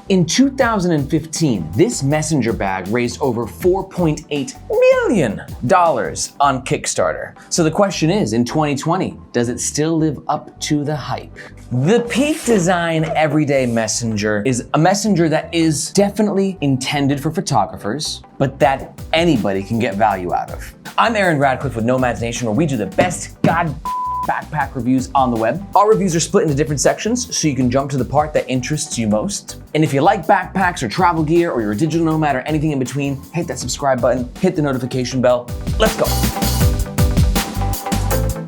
In 2015, this messenger bag raised over $4.8 million on Kickstarter. So the question is, in 2020, does it still live up to the hype? The Peak Design Everyday Messenger is a messenger that is definitely intended for photographers, but that anybody can get value out of. I'm Aaron Radcliffe with Nomads Nation, where we do the best backpack reviews on the web. Our reviews are split into different sections, so you can jump to the part that interests you most. And if you like backpacks or travel gear, or you're a digital nomad or anything in between, hit that subscribe button, hit the notification bell. Let's go.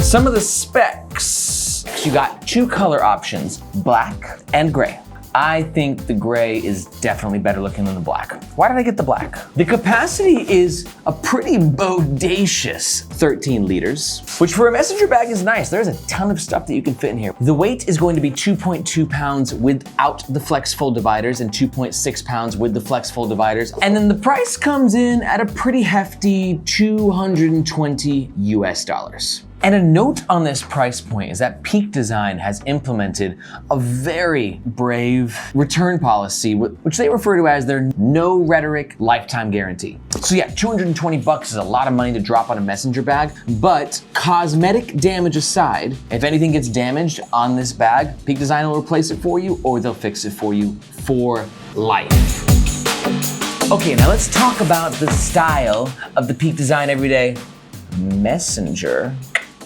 Some of the specs. You got two color options, black and gray. I think the gray is definitely better looking than the black. Why did I get the black? The capacity is a pretty bodacious 13 liters, which for a messenger bag is nice. There's a ton of stuff that you can fit in here. The weight is going to be 2.2 pounds without the flex fold dividers and 2.6 pounds with the flex fold dividers. And then the price comes in at a pretty hefty $220 US. And a note on this price point is that Peak Design has implemented a very brave return policy, which they refer to as their no rhetoric lifetime guarantee. So yeah, 220 bucks is a lot of money to drop on a messenger bag, but cosmetic damage aside, if anything gets damaged on this bag, Peak Design will replace it for you, or they'll fix it for you for life. Okay, now let's talk about the style of the Peak Design Everyday Messenger.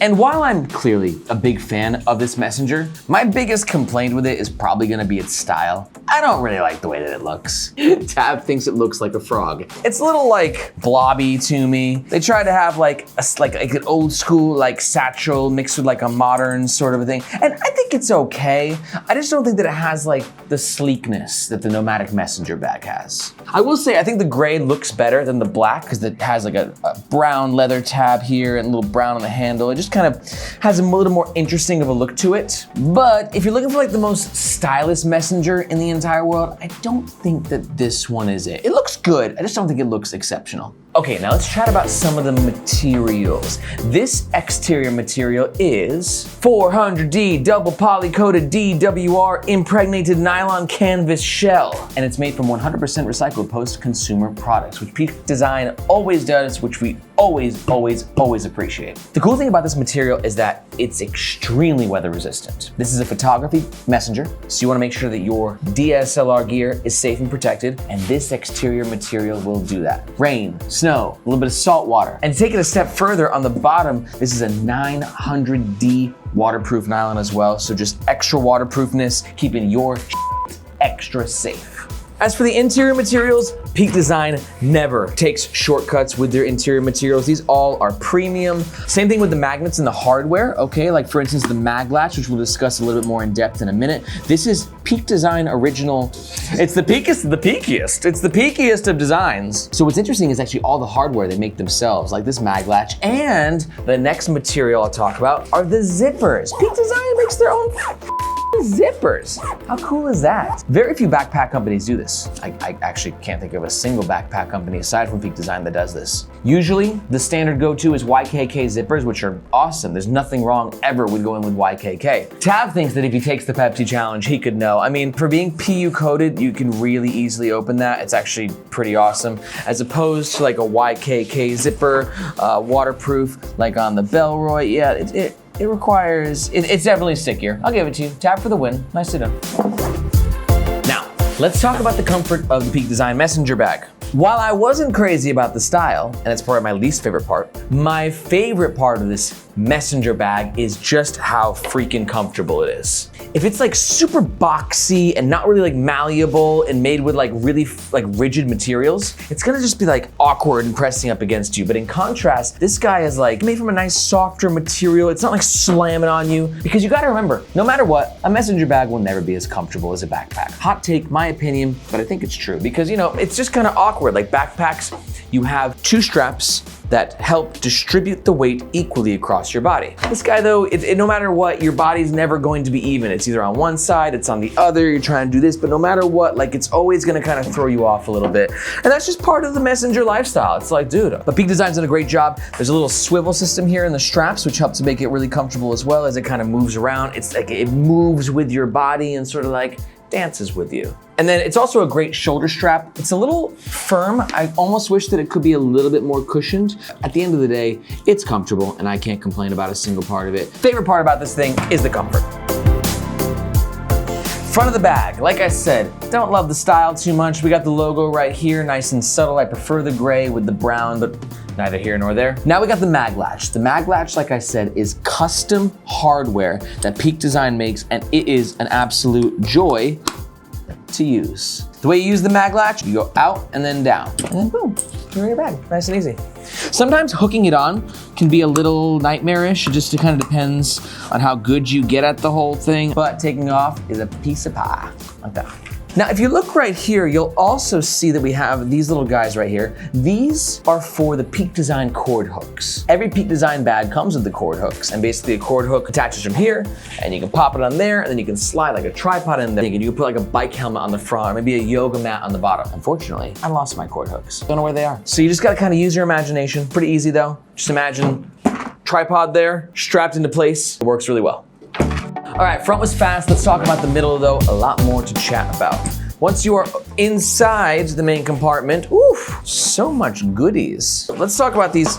And while I'm clearly a big fan of this messenger, my biggest complaint with it is probably gonna be its style. I don't really like the way that it looks. Tab thinks it looks like a frog. It's a little like blobby to me. They tried to have like an old school like satchel mixed with like a modern sort of a thing. And I think it's okay. I just don't think that it has like the sleekness that the Nomadic messenger bag has. I will say, I think the gray looks better than the black because it has like a brown leather tab here and a little brown on the handle. It just kind of has a little more interesting of a look to it. But if you're looking for like the most stylish messenger in the entire world, I don't think that this one is it. It looks good, I just don't think it looks exceptional. Okay, now let's chat about some of the materials. This exterior material is 400D double poly-coated DWR impregnated nylon canvas shell, and it's made from 100% recycled post-consumer products, which Peak Design always does, which we always appreciate. The cool thing about this material is that it's extremely weather resistant. This is a photography messenger, so you wanna make sure that your DSLR gear is safe and protected, and this exterior material will do that. Rain, snow, a little bit of salt water. And to take it a step further, on the bottom, this is a 900D waterproof nylon as well, so just extra waterproofness, keeping your extra safe. As for the interior materials, Peak Design never takes shortcuts with their interior materials. These all are premium. Same thing with the magnets and the hardware, okay? Like for instance, the mag latch, which we'll discuss a little bit more in depth in a minute. This is Peak Design original. It's the peakiest of the peakiest. It's the peakiest of designs. So what's interesting is actually all the hardware they make themselves, like this mag latch. And the next material I'll talk about are the zippers. Peak Design makes their own zippers. How cool is that? Very few backpack companies do this. I actually can't think of a single backpack company aside from Peak Design that does this. Usually, the standard go-to is YKK zippers, which are awesome. There's nothing wrong ever with going with YKK. Tab thinks that if he takes the Pepsi challenge, he could know. I mean, for being PU coated, you can really easily open that. It's actually pretty awesome. As opposed to like a YKK zipper, waterproof, like on the Bellroy. Yeah, it requires, it's definitely stickier. I'll give it to you. Tab for the win. Nicely done. Now, let's talk about the comfort of the Peak Design messenger bag. While I wasn't crazy about the style, and it's probably my least favorite part, my favorite part of this messenger bag is just how freaking comfortable it is. If it's like super boxy and not really like malleable and made with like really like rigid materials, it's gonna just be like awkward and pressing up against you. But in contrast, this guy is like made from a nice softer material. It's not like slamming on you, because you gotta remember, no matter what, a messenger bag will never be as comfortable as a backpack. Hot take, my opinion, but I think it's true, because you know, it's just kind of awkward. Like backpacks, you have two straps that help distribute the weight equally across your body. This guy though, no matter what, your body's never going to be even. It's either on one side, it's on the other, you're trying to do this, but no matter what, like it's always gonna kind of throw you off a little bit. And that's just part of the messenger lifestyle. It's like, dude, but Peak Design's done a great job. There's a little swivel system here in the straps, which helps to make it really comfortable as well as it kind of moves around. It's like it moves with your body and sort of like dances with you. And then it's also a great shoulder strap. It's a little firm. I almost wish that it could be a little bit more cushioned. At the end of the day, it's comfortable and I can't complain about a single part of it. Favorite part about this thing is the comfort. Front of the bag, like I said, don't love the style too much. We got the logo right here, nice and subtle. I prefer the gray with the brown, but neither here nor there. Now we got the mag latch. The mag latch, like I said, is custom hardware that Peak Design makes, and it is an absolute joy to use. The way you use the mag latch, you go out and then down, and then boom, you're in your bag, nice and easy. Sometimes hooking it on can be a little nightmarish. It just kind of depends on how good you get at the whole thing, but taking off is a piece of pie, like that. Now, if you look right here, you'll also see that we have these little guys right here. These are for the Peak Design cord hooks. Every Peak Design bag comes with the cord hooks, and basically a cord hook attaches from here, and you can pop it on there, and then you can slide like a tripod in there. You can put like a bike helmet on the front, or maybe a yoga mat on the bottom. Unfortunately, I lost my cord hooks. Don't know where they are. So you just gotta kind of use your imagination. Pretty easy though. Just imagine tripod there, strapped into place. It works really well. All right, front was fast. Let's talk about the middle though. A lot more to chat about. Once you are inside the main compartment, oof, so much goodies. Let's talk about these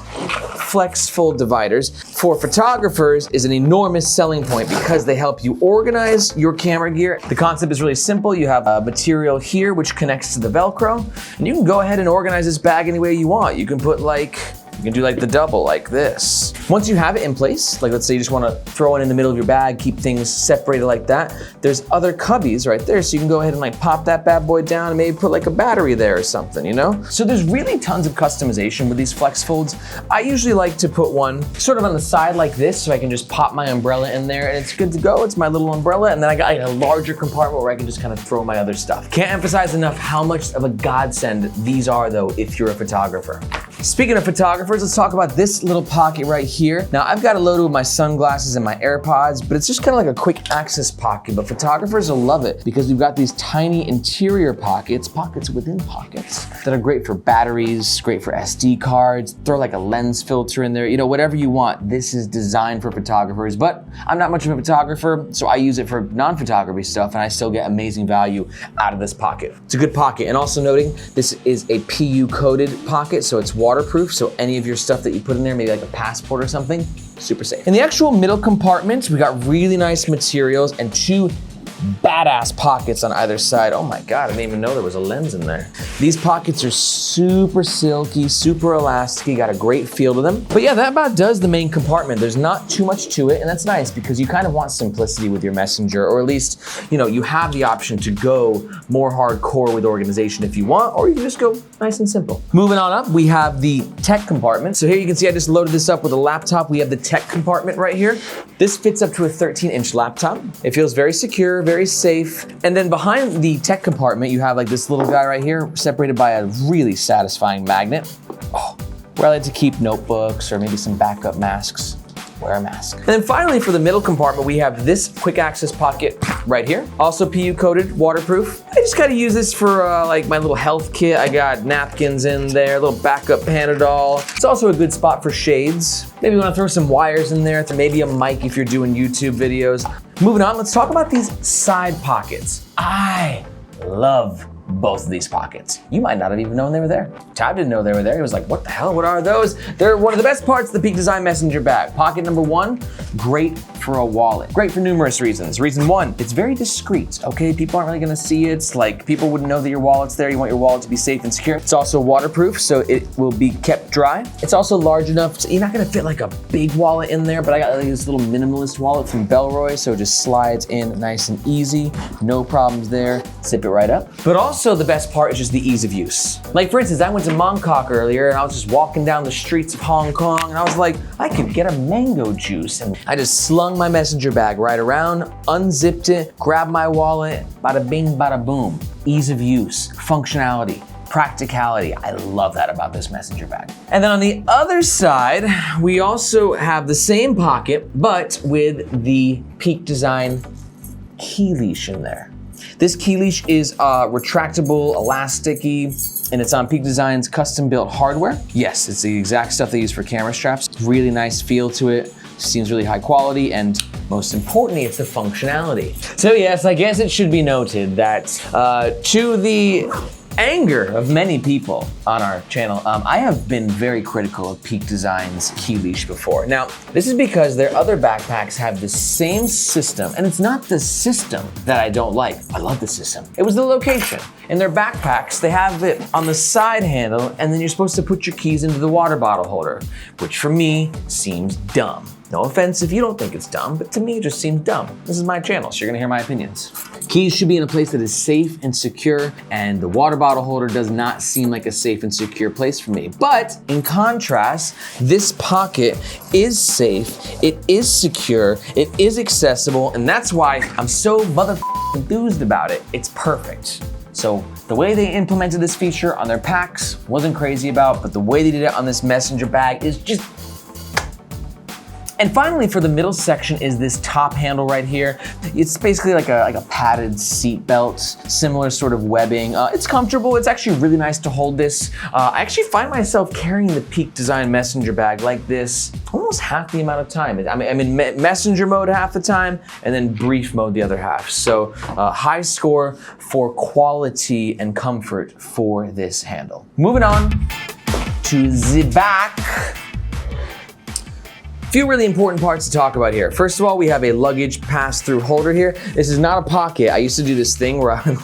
flex fold dividers. For photographers is an enormous selling point because they help you organize your camera gear. The concept is really simple. You have a material here which connects to the Velcro, and you can go ahead and organize this bag any way you want. You can put you can do like the double like this. Once you have it in place, like let's say you just wanna throw it in the middle of your bag, keep things separated like that, there's other cubbies right there, so you can go ahead and like pop that bad boy down and maybe put like a battery there or something, you know? So there's really tons of customization with these flex folds. I usually like to put one sort of on the side like this so I can just pop my umbrella in there and it's good to go. It's my little umbrella, and then I got like a larger compartment where I can just kind of throw my other stuff. Can't emphasize enough how much of a godsend these are though if you're a photographer. Speaking of photographers, let's talk about this little pocket right here. Now I've got it loaded with my sunglasses and my AirPods, but it's just kind of like a quick access pocket, but photographers will love it because we've got these tiny interior pockets within pockets that are great for batteries, great for SD cards, throw like a lens filter in there, you know, whatever you want. This is designed for photographers, but I'm not much of a photographer, so I use it for non-photography stuff and I still get amazing value out of this pocket. It's a good pocket, and also noting this is a PU coated pocket, so it's waterproof, so any of your stuff that you put in there, maybe like a passport or something, super safe. In the actual middle compartment, we got really nice materials and two badass pockets on either side. Oh my God, I didn't even know there was a lens in there. These pockets are super silky, super elasticy, got a great feel to them. But yeah, that about does the main compartment. There's not too much to it, and that's nice because you kind of want simplicity with your messenger, or at least, you know, you have the option to go more hardcore with organization if you want, or you can just go nice and simple. Moving on up, we have the tech compartment. So here you can see I just loaded this up with a laptop. We have the tech compartment right here. This fits up to a 13-inch laptop. It feels very secure, very safe. And then behind the tech compartment, you have like this little guy right here, separated by a really satisfying magnet. Oh, where I like to keep notebooks or maybe some backup masks. Wear a mask. And then finally, for the middle compartment, we have this quick access pocket right here. Also PU coated, waterproof. I just gotta use this for like my little health kit. I got napkins in there, a little backup Panadol. It's also a good spot for shades. Maybe you wanna throw some wires in there, maybe a mic if you're doing YouTube videos. Moving on, let's talk about these side pockets. I love both of these pockets. You might not have even known they were there. Tab didn't know they were there. He was like, what the hell, what are those? They're one of the best parts of the Peak Design Messenger bag. Pocket number one, great for a wallet. Great for numerous reasons. Reason one, it's very discreet, okay? People aren't really gonna see it. Like, people wouldn't know that your wallet's there. You want your wallet to be safe and secure. It's also waterproof, so it will be kept dry. It's also large enough, so you're not gonna fit like a big wallet in there, but I got like this little minimalist wallet from Belroy, so it just slides in nice and easy. No problems there. Zip it right up. But also the best part is just the ease of use. Like for instance, I went to Mongkok earlier and I was just walking down the streets of Hong Kong and I was like, I could get a mango juice. And I just slung my messenger bag right around, unzipped it, grabbed my wallet, bada bing, bada boom. Ease of use, functionality, practicality. I love that about this messenger bag. And then on the other side, we also have the same pocket, but with the Peak Design key leash in there. This key leash is retractable, elasticy, and it's on Peak Design's custom-built hardware. Yes, it's the exact stuff they use for camera straps. Really nice feel to it. seems really high quality, and most importantly, it's the functionality. So yes, I guess it should be noted that to the anger of many people on our channel, I have been very critical of Peak Design's key leash before. Now, this is because their other backpacks have the same system, and it's not the system that I don't like. I love the system. It was the location. In their backpacks, they have it on the side handle, and then you're supposed to put your keys into the water bottle holder, which for me seems dumb. No offense if you don't think it's dumb, but to me it just seems dumb. This is my channel, so you're gonna hear my opinions. Keys should be in a place that is safe and secure, and the water bottle holder does not seem like a safe and secure place for me. But in contrast, this pocket is safe, it is secure, it is accessible, and that's why I'm so enthused about it. It's perfect. So the way they implemented this feature on their packs wasn't crazy about, but the way they did it on this messenger bag is just. And finally, for the middle section is this top handle right here. It's basically like a padded seat belt, similar sort of webbing. It's comfortable. It's actually really nice to hold this. I actually find myself carrying the Peak Design messenger bag like this almost half the amount of time. I'm in messenger mode half the time, and then brief mode the other half. So high score for quality and comfort for this handle. Moving on to the back. Few really important parts to talk about here. First of all, we have a luggage pass-through holder here. This is not a pocket. I used to do this thing where I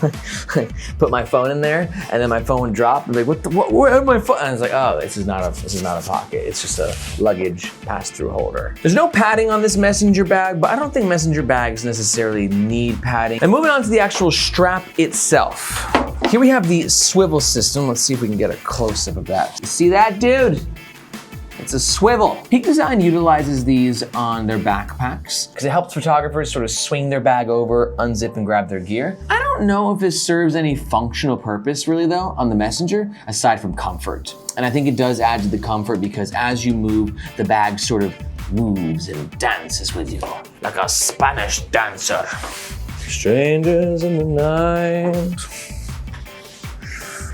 would put my phone in there, and then my phone would drop. And be like, where's my phone? And I was like, oh, this is not a pocket. It's just a luggage pass-through holder. There's no padding on this messenger bag, but I don't think messenger bags necessarily need padding. And moving on to the actual strap itself. Here we have the swivel system. Let's see if we can get a close-up of that. You see that, dude? It's a swivel. Peak Design utilizes these on their backpacks because it helps photographers sort of swing their bag over, unzip and grab their gear. I don't know if this serves any functional purpose really though on the messenger, aside from comfort. And I think it does add to the comfort because as you move, the bag sort of moves and dances with you like a Spanish dancer. Strangers in the night.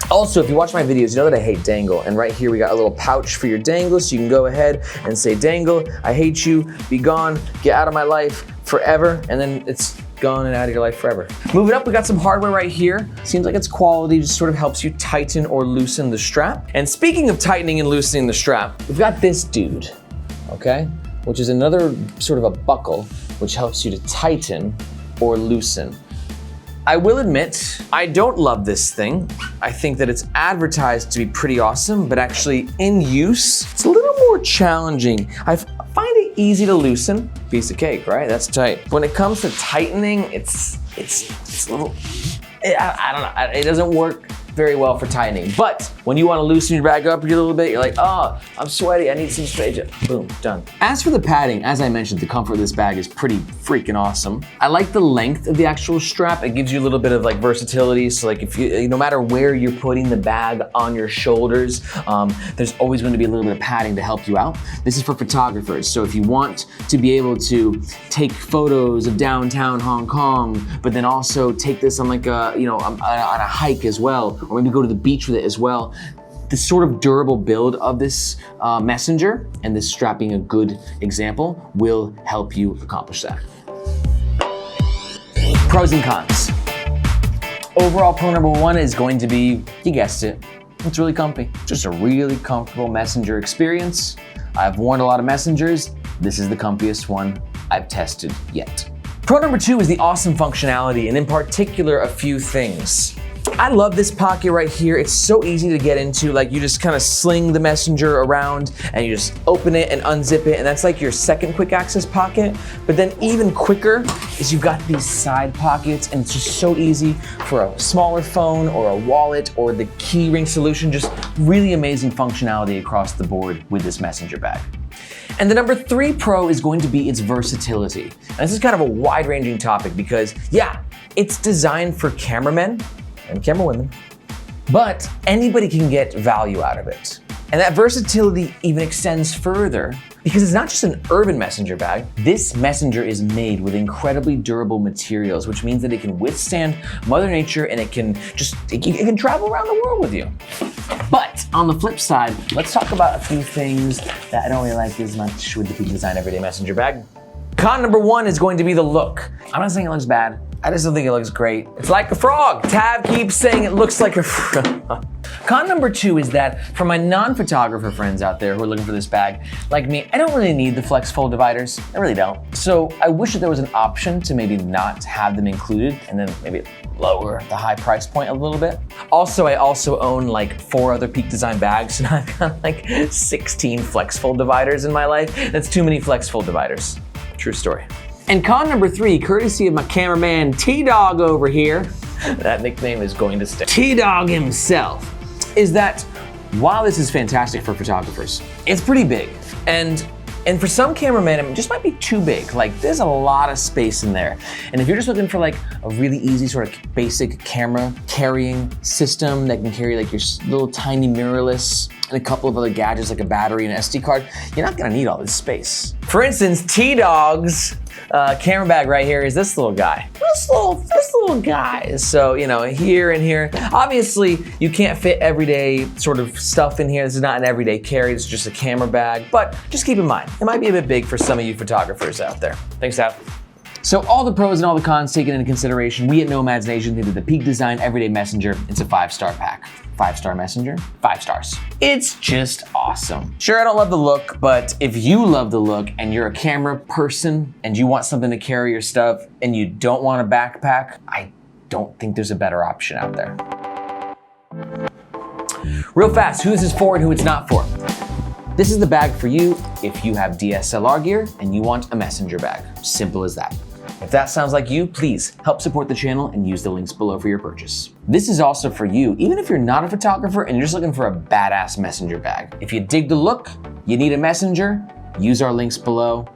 Also, if you watch my videos, you know that I hate dangle. And right here, we got a little pouch for your dangle, so you can go ahead and say, dangle, I hate you, be gone, get out of my life forever, and then it's gone and out of your life forever. Moving up, we got some hardware right here. Seems like it's quality, just sort of helps you tighten or loosen the strap. And speaking of tightening and loosening the strap, we've got this dude, okay? Which is another sort of a buckle, which helps you to tighten or loosen. I will admit, I don't love this thing. I think that it's advertised to be pretty awesome, but actually in use, it's a little more challenging. I find it easy to loosen. Piece of cake, right? That's tight. When it comes to tightening, it's a little, I don't know, it doesn't work very well for tightening. But when you want to loosen your bag up a little bit, you're like, oh, I'm sweaty, I need some straight. Boom, done. As for the padding, as I mentioned, the comfort of this bag is pretty freaking awesome. I like the length of the actual strap. It gives you a little bit of like versatility. So like if you, no matter where you're putting the bag on your shoulders, there's always going to be a little bit of padding to help you out. This is for photographers. So if you want to be able to take photos of downtown Hong Kong, but then also take this on like a, on a hike as well, or maybe go to the beach with it as well. The sort of durable build of this messenger, and this strap being a good example, will help you accomplish that. Pros and cons. Overall, pro number one is going to be, you guessed it, it's really comfy. Just a really comfortable messenger experience. I've worn a lot of messengers. This is the comfiest one I've tested yet. Pro number two is the awesome functionality, and in particular, a few things. I love this pocket right here. It's so easy to get into. Like you just kind of sling the messenger around and you just open it and unzip it, and that's like your second quick access pocket. But then even quicker is you've got these side pockets, and it's just so easy for a smaller phone or a wallet or the key ring solution. Just really amazing functionality across the board with this messenger bag. And the number three pro is going to be its versatility. And this is kind of a wide-ranging topic because yeah, it's designed for cameramen and camera women, but anybody can get value out of it. And that versatility even extends further Because it's not just an urban messenger bag. This messenger is made with incredibly durable materials, which means that it can withstand Mother Nature and it can travel around the world with you. But on the flip side, let's talk about a few things that I don't really like as much with the Peak Design Everyday Messenger bag. Con number one is going to be the look. I'm not saying it looks bad. I just don't think it looks great. It's like a frog. Tab keeps saying it looks like a frog. Con number two is that for my non-photographer friends out there who are looking for this bag, like me, I don't really need the flex fold dividers. I really don't. So I wish that there was an option to maybe not have them included and then maybe lower the high price point a little bit. Also, I also own like 4 other Peak Design bags and I've got like 16 flex fold dividers in my life. That's too many flex fold dividers. True story. And con number 3, courtesy of my cameraman T-Dog over here, that nickname is going to stay, T-Dog himself, is that while this is fantastic for photographers, it's pretty big. And for some cameramen, it just might be too big. Like there's a lot of space in there. And if you're just looking for like a really easy sort of basic camera carrying system that can carry like your little tiny mirrorless and a couple of other gadgets like a battery and an SD card, you're not gonna need all this space. For instance, T-Dog's camera bag right here is this little guy. This little guy. So, you know, here and here. Obviously, you can't fit everyday sort of stuff in here. This is not an everyday carry, it's just a camera bag. But just keep in mind, it might be a bit big for some of you photographers out there. Thanks, Tab. So all the pros and all the cons taken into consideration, we at Nomads Nation think that the Peak Design Everyday Messenger, it's a 5-star pack. 5-star messenger, 5 stars. It's just awesome. Sure, I don't love the look, but if you love the look and you're a camera person and you want something to carry your stuff and you don't want a backpack, I don't think there's a better option out there. Real fast, who this is for and who it's not for. This is the bag for you if you have DSLR gear and you want a messenger bag. Simple as that. If that sounds like you, please help support the channel and use the links below for your purchase. This is also for you, even if you're not a photographer and you're just looking for a badass messenger bag. If you dig the look, you need a messenger, use our links below.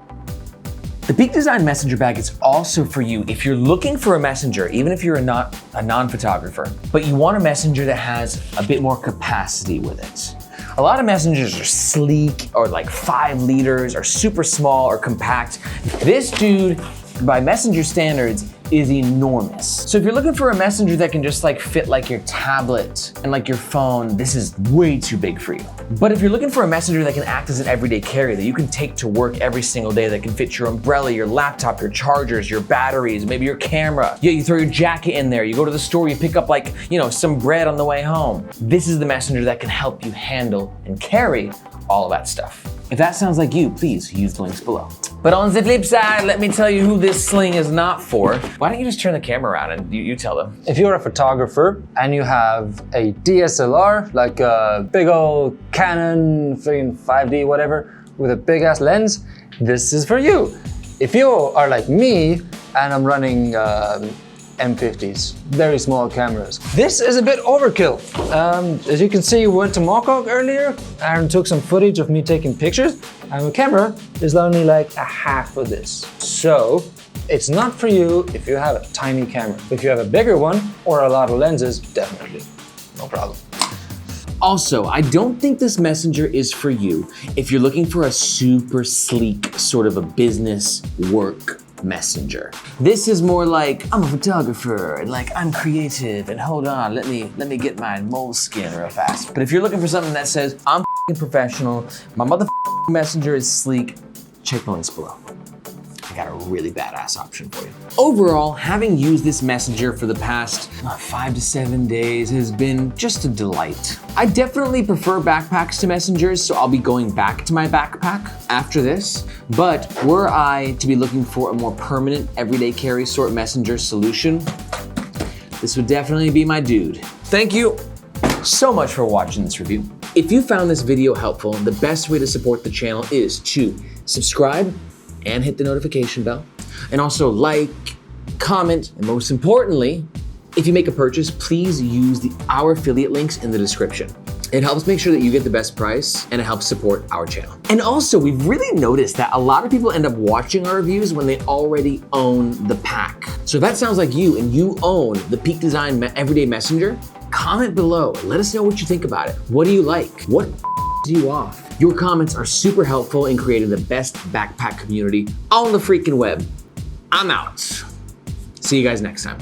The Peak Design Messenger Bag is also for you if you're looking for a messenger, even if you're not a non-photographer, but you want a messenger that has a bit more capacity with it. A lot of messengers are sleek or like 5 liters or super small or compact. This dude, by messenger standards, is enormous. So if you're looking for a messenger that can just like fit like your tablet and like your phone, this is way too big for you. But if you're looking for a messenger that can act as an everyday carry that you can take to work every single day, that can fit your umbrella, your laptop, your chargers, your batteries, maybe your camera. Yeah, you throw your jacket in there, you go to the store, you pick up like, you know, some bread on the way home. This is the messenger that can help you handle and carry all of that stuff. If that sounds like you, please use the links below. But on the flip side, let me tell you who this sling is not for. Why don't you just turn the camera around and you tell them. If you're a photographer and you have a DSLR, like a big old Canon 5D whatever, with a big ass lens, this is for you. If you are like me and I'm running M50s, very small cameras, this is a bit overkill. As you can see, we went to Mokok earlier and took some footage of me taking pictures, and the camera is only like a half of this. So it's not for you if you have a tiny camera. If you have a bigger one or a lot of lenses, definitely, no problem. Also, I don't think this messenger is for you if you're looking for a super sleek sort of a business work messenger. This is more like, I'm a photographer and like I'm creative and hold on, let me get my moleskin real fast. But if you're looking for something that says, I'm professional, my messenger is sleek, check the links below. I got a really badass option for you. Overall, having used this messenger for the past 5 to 7 days has been just a delight. I definitely prefer backpacks to messengers, so I'll be going back to my backpack after this. But were I to be looking for a more permanent everyday carry sort messenger solution, this would definitely be my dude. Thank you so much for watching this review. If you found this video helpful, the best way to support the channel is to subscribe and hit the notification bell, and also like, comment, and most importantly, if you make a purchase, please use our affiliate links in the description. It helps make sure that you get the best price, and it helps support our channel. And also, we've really noticed that a lot of people end up watching our reviews when they already own the pack. So if that sounds like you and you own the Peak Design Everyday Messenger, comment below. Let us know what you think about it. What do you like? What do you off? Your comments are super helpful in creating the best backpack community on the freaking web. I'm out. See you guys next time.